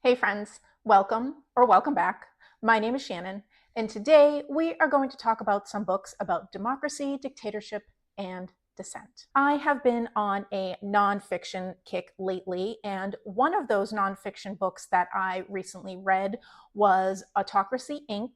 Hey friends, welcome or welcome back. My name is Shannon, and today we are going to talk about some books about democracy, dictatorship, and dissent. I have been on a nonfiction kick lately, and one of those nonfiction books that I recently read was Autocracy, Inc.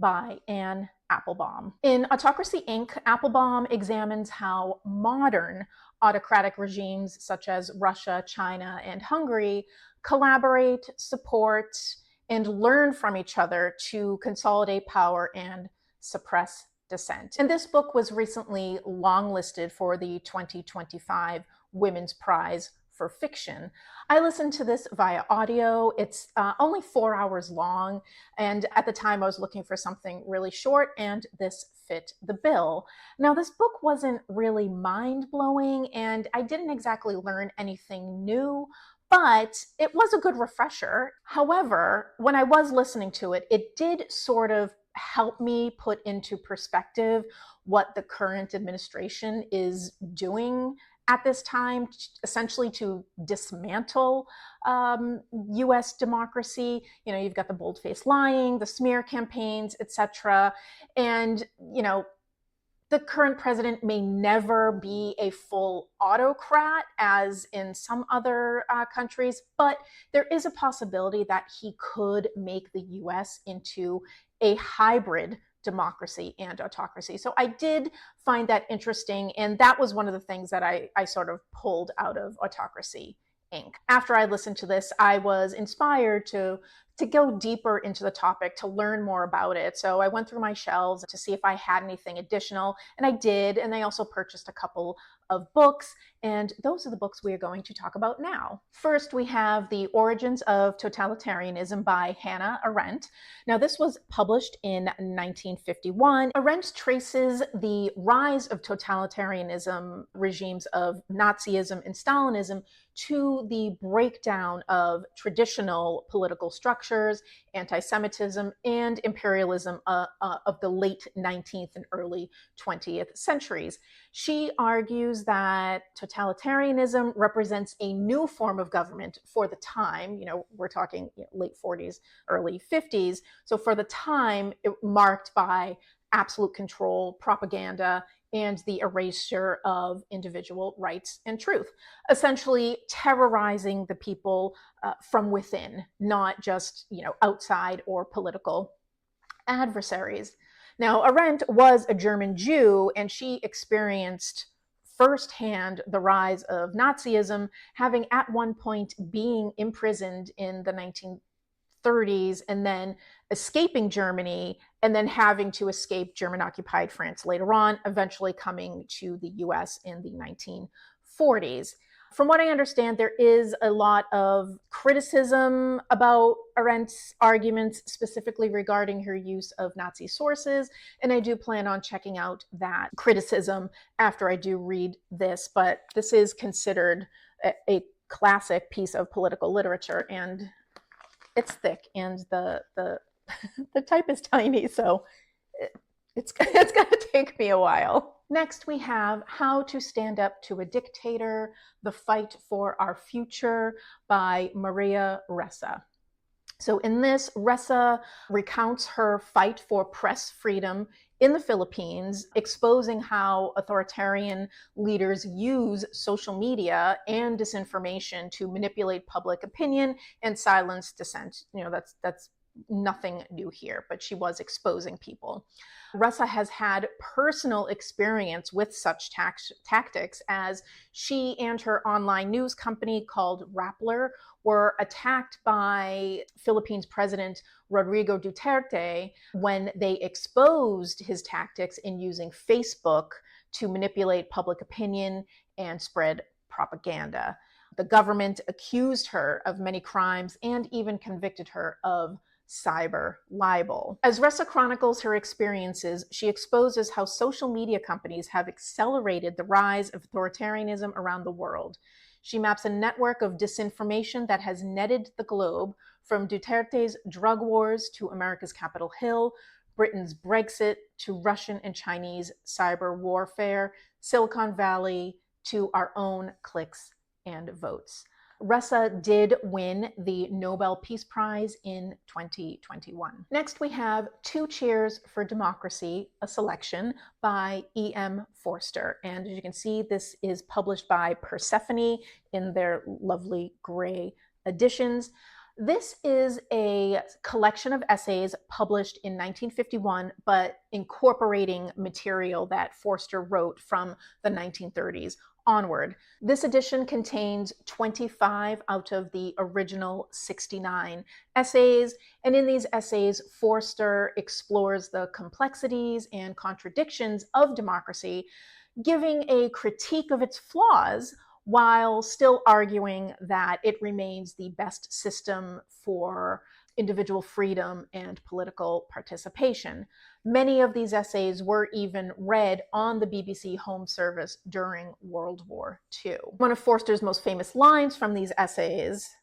by Anne Applebaum. In Autocracy, Inc., Applebaum examines how modern autocratic regimes such as Russia, China, and Hungary collaborate, support, and learn from each other to consolidate power and suppress dissent. And this book was recently longlisted for the 2025 Women's Prize for Fiction. I listened to this via audio. It's only 4 hours long, and at the time I was looking for something really short, and this fit the bill. Now, this book wasn't really mind-blowing, and I didn't exactly learn anything new, but it was a good refresher. However, when I was listening to it, it did sort of help me put into perspective what the current administration is doing at this time, essentially to dismantle US democracy. You know, you've got the bold-faced lying, the smear campaigns, etc. And, you know, the current president may never be a full autocrat, as in some other countries, but there is a possibility that he could make the US into a hybrid democracy and autocracy. So I did find that interesting, and that was one of the things that I sort of pulled out of Autocracy, Inc. After I listened to this, I was inspired to go deeper into the topic, to learn more about it. So I went through my shelves to see if I had anything additional, and I did. And I also purchased a couple of books, and those are the books we are going to talk about now. First, we have The Origins of Totalitarianism by Hannah Arendt. Now, this was published in 1951. Arendt traces the rise of totalitarianism regimes of Nazism and Stalinism to the breakdown of traditional political structures, anti-Semitism, and imperialism of the late 19th and early 20th centuries. She argues that totalitarianism represents a new form of government for the time. You know, we're talking late 40s, early 50s. So for the time, it marked by absolute control, propaganda, and the erasure of individual rights and truth, essentially terrorizing the people from within, not just, outside or political adversaries. Now, Arendt was a German Jew, and she experienced firsthand the rise of Nazism, having at one point being imprisoned in the 1930s and then escaping Germany, and then having to escape German-occupied France later on, eventually coming to the US in the 1940s. From what I understand, there is a lot of criticism about Arendt's arguments, specifically regarding her use of Nazi sources, and I do plan on checking out that criticism after I do read this, but this is considered a classic piece of political literature, and it's thick, and the the type is tiny, so it's going to take me a while. Next, we have How to Stand Up to a Dictator, The Fight for Our Future by Maria Ressa. So in this, Ressa recounts her fight for press freedom in the Philippines, exposing how authoritarian leaders use social media and disinformation to manipulate public opinion and silence dissent. That's nothing new here, but she was exposing people. Ressa has had personal experience with such tactics, as she and her online news company called Rappler were attacked by Philippines President Rodrigo Duterte when they exposed his tactics in using Facebook to manipulate public opinion and spread propaganda. The government accused her of many crimes and even convicted her of cyber libel. As Ressa chronicles her experiences, she exposes how social media companies have accelerated the rise of authoritarianism around the world. She maps a network of disinformation that has netted the globe, from Duterte's drug wars to America's Capitol Hill, Britain's Brexit to Russian and Chinese cyber warfare, Silicon Valley to our own clicks and votes. Ressa did win the Nobel Peace Prize in 2021. Next, we have Two Cheers for Democracy, a selection by E.M. Forster. And as you can see, this is published by Persephone in their lovely gray editions. This is a collection of essays published in 1951, but incorporating material that Forster wrote from the 1930s onward. This edition contains 25 out of the original 69 essays, and in these essays, Forster explores the complexities and contradictions of democracy, giving a critique of its flaws while still arguing that it remains the best system for individual freedom and political participation. Many of these essays were even read on the BBC Home Service during World War II. One of Forster's most famous lines from these essays,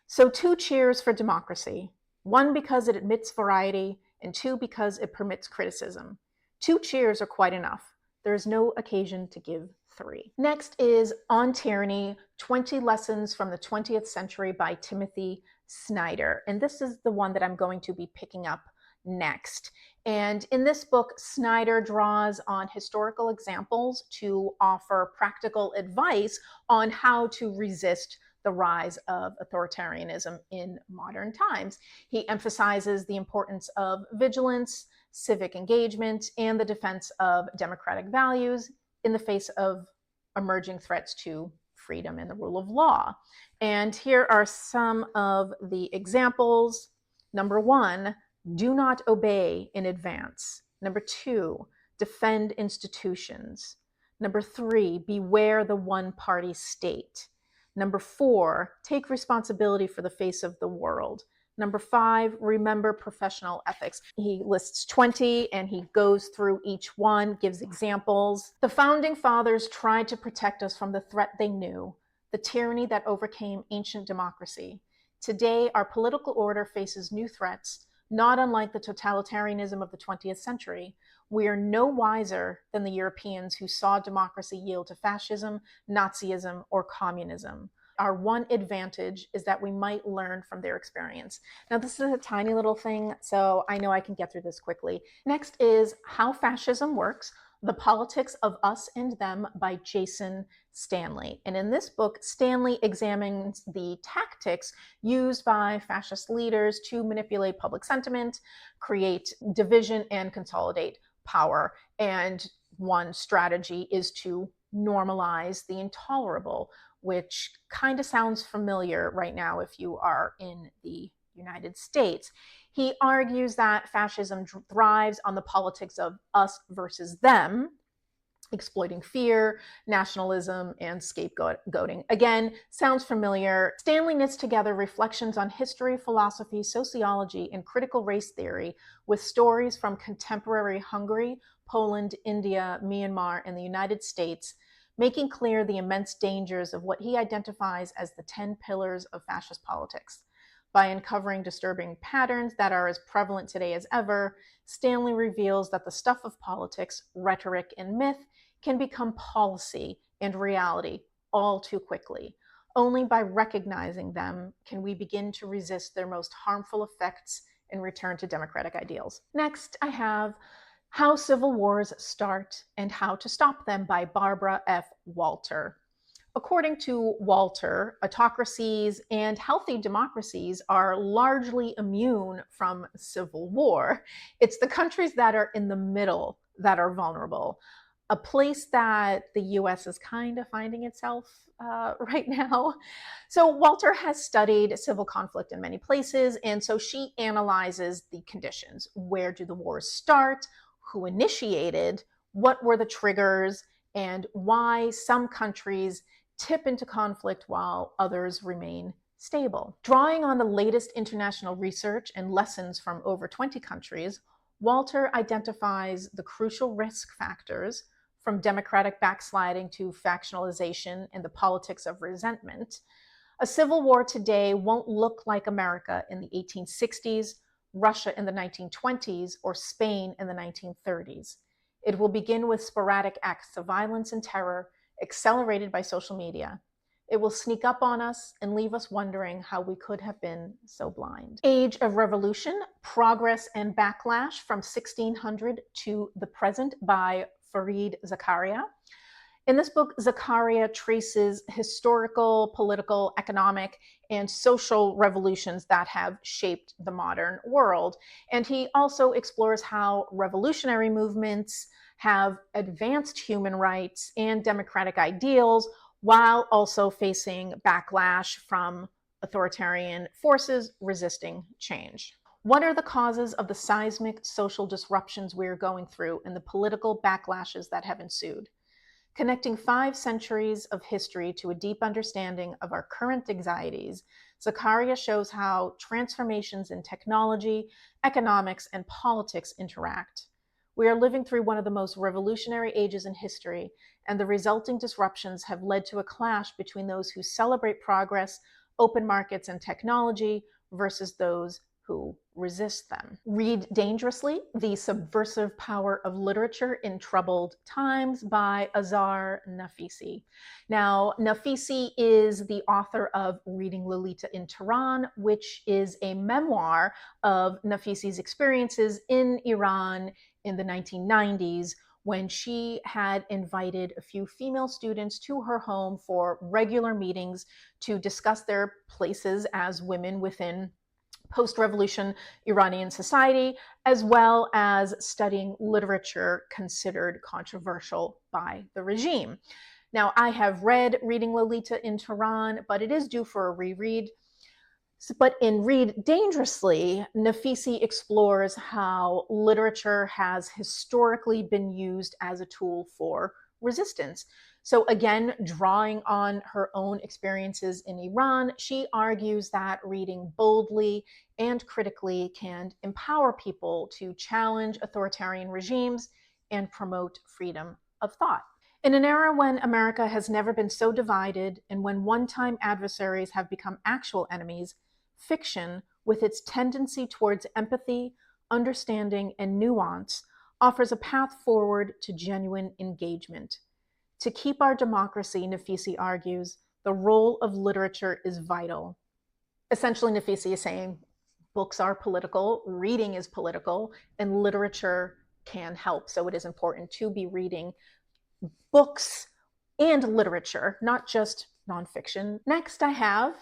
"So two cheers for democracy, one because it admits variety, and two because it permits criticism. Two cheers are quite enough. There is no occasion to give three." Next is On Tyranny, 20 Lessons from the 20th Century by Timothy Snyder. And this is the one that I'm going to be picking up next. And in this book, Snyder draws on historical examples to offer practical advice on how to resist the rise of authoritarianism in modern times. He emphasizes the importance of vigilance, civic engagement, and the defense of democratic values in the face of emerging threats to freedom and the rule of law. And here are some of the examples. Number one, do not obey in advance. Number two, defend institutions. Number three, beware the one-party state. Number four, take responsibility for the face of the world. Number five, remember professional ethics. He lists 20 and he goes through each one, gives examples. The founding fathers tried to protect us from the threat they knew, the tyranny that overcame ancient democracy. Today, our political order faces new threats, not unlike the totalitarianism of the 20th century. We are no wiser than the Europeans who saw democracy yield to fascism, Nazism, or communism. Our one advantage is that we might learn from their experience. Now, this is a tiny little thing, so I know I can get through this quickly. Next is How Fascism Works, The Politics of Us and Them by Jason Stanley. And in this book, Stanley examines the tactics used by fascist leaders to manipulate public sentiment, create division, and consolidate power. And one strategy is to normalize the intolerable, which kind of sounds familiar right now if you are in the United States. He argues that fascism thrives on the politics of us versus them, exploiting fear, nationalism, and scapegoating. Again, sounds familiar. Stanley knits together reflections on history, philosophy, sociology, and critical race theory with stories from contemporary Hungary, Poland, India, Myanmar, and the United States, making clear the immense dangers of what he identifies as the 10 pillars of fascist politics. By uncovering disturbing patterns that are as prevalent today as ever, Stanley reveals that the stuff of politics, rhetoric, and myth can become policy and reality all too quickly. Only by recognizing them can we begin to resist their most harmful effects and return to democratic ideals. Next, I have How Civil Wars Start and How to Stop Them by Barbara F. Walter. According to Walter, autocracies and healthy democracies are largely immune from civil war. It's the countries that are in the middle that are vulnerable, a place that the US is kind of finding itself right now. So Walter has studied civil conflict in many places, and so she analyzes the conditions. Where do the wars start? Who initiated? What were the triggers? And why some countries tip into conflict while others remain stable. Drawing on the latest international research and lessons from over 20 countries, Walter identifies the crucial risk factors from democratic backsliding to factionalization and the politics of resentment. A civil war today won't look like America in the 1860s, Russia in the 1920s, or Spain in the 1930s. It will begin with sporadic acts of violence and terror, accelerated by social media. It will sneak up on us and leave us wondering how we could have been so blind. Age of Revolution, Progress and Backlash from 1600 to the Present by Fareed Zakaria. In this book, Zakaria traces historical, political, economic, and social revolutions that have shaped the modern world. And he also explores how revolutionary movements have advanced human rights and democratic ideals while also facing backlash from authoritarian forces resisting change. What are the causes of the seismic social disruptions we're going through and the political backlashes that have ensued? Connecting 5 centuries of history to a deep understanding of our current anxieties, Zakaria shows how transformations in technology, economics, and politics interact. We are living through one of the most revolutionary ages in history, and the resulting disruptions have led to a clash between those who celebrate progress, open markets, and technology versus those who resist them. Read Dangerously, The Subversive Power of Literature in Troubled Times by Azar Nafisi. Now, Nafisi is the author of Reading Lolita in Tehran, which is a memoir of Nafisi's experiences in Iran in the 1990s when she had invited a few female students to her home for regular meetings to discuss their places as women within post-revolution Iranian society, as well as studying literature considered controversial by the regime. Now, I have read Reading Lolita in Tehran, but it is due for a reread. But in Read Dangerously, Nafisi explores how literature has historically been used as a tool for resistance. So again, drawing on her own experiences in Iran, she argues that reading boldly and critically can empower people to challenge authoritarian regimes and promote freedom of thought. In an era when America has never been so divided and when one-time adversaries have become actual enemies, fiction, with its tendency towards empathy, understanding, and nuance, offers a path forward to genuine engagement. To keep our democracy, Nafisi argues, the role of literature is vital. Essentially, Nafisi is saying books are political, reading is political, and literature can help. So it is important to be reading books and literature, not just nonfiction. Next, I have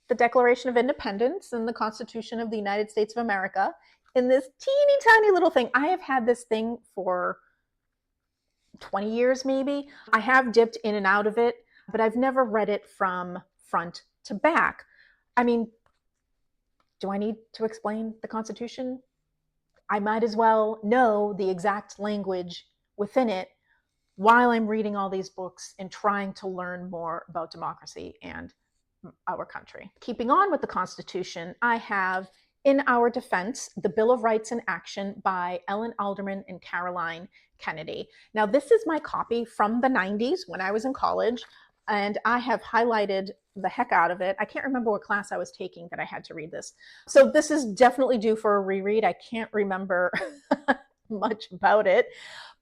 the Declaration of Independence and the Constitution of the United States of America in this teeny tiny little thing. I have had this thing for 20 years maybe. I have dipped in and out of it, but I've never read it from front to back. I mean, do I need to explain the Constitution? I might as well know the exact language within it while I'm reading all these books and trying to learn more about democracy and our country. Keeping on with the Constitution, I have In Our Defense, The Bill of Rights in Action by Ellen Alderman and Caroline Kennedy. Now, this is my copy from the 90s when I was in college, and I have highlighted the heck out of it. I can't remember what class I was taking that I had to read this. So this is definitely due for a reread. I can't remember much about it.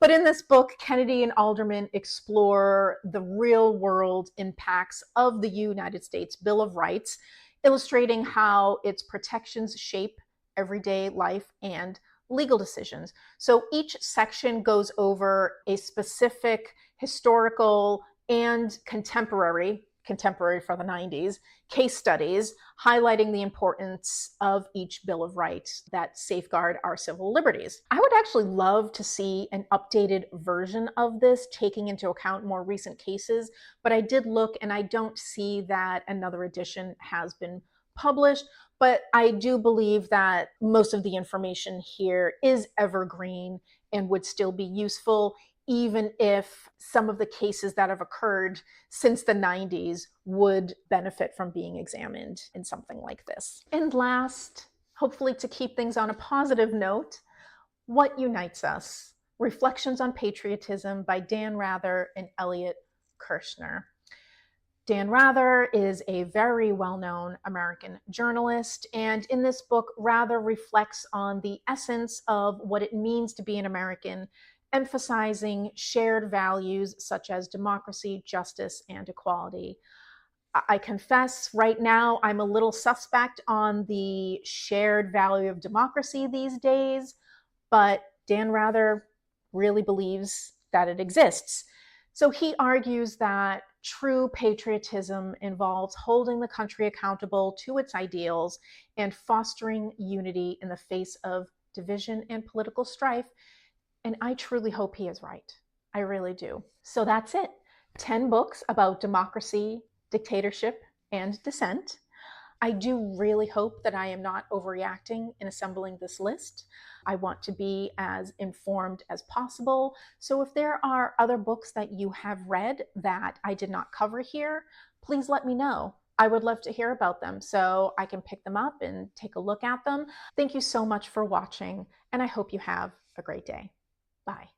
But in this book, Kennedy and Alderman explore the real world impacts of the United States Bill of Rights, illustrating how its protections shape everyday life and legal decisions. So each section goes over a specific historical and contemporary for the 90s, case studies highlighting the importance of each Bill of Rights that safeguard our civil liberties. I would actually love to see an updated version of this, taking into account more recent cases, but I did look and I don't see that another edition has been published. But I do believe that most of the information here is evergreen and would still be useful, even if some of the cases that have occurred since the 90s would benefit from being examined in something like this. And last, hopefully to keep things on a positive note, What Unites Us? Reflections on Patriotism by Dan Rather and Elliot Kirshner. Dan Rather is a very well-known American journalist, and in this book, Rather reflects on the essence of what it means to be an American, emphasizing shared values such as democracy, justice, and equality. I confess right now I'm a little suspect on the shared value of democracy these days, but Dan Rather really believes that it exists. So he argues that true patriotism involves holding the country accountable to its ideals and fostering unity in the face of division and political strife. And I truly hope he is right. I really do. So that's it. 10 books about democracy, dictatorship, and dissent. I do really hope that I am not overreacting in assembling this list. I want to be as informed as possible. So if there are other books that you have read that I did not cover here, please let me know. I would love to hear about them so I can pick them up and take a look at them. Thank you so much for watching, and I hope you have a great day. Bye.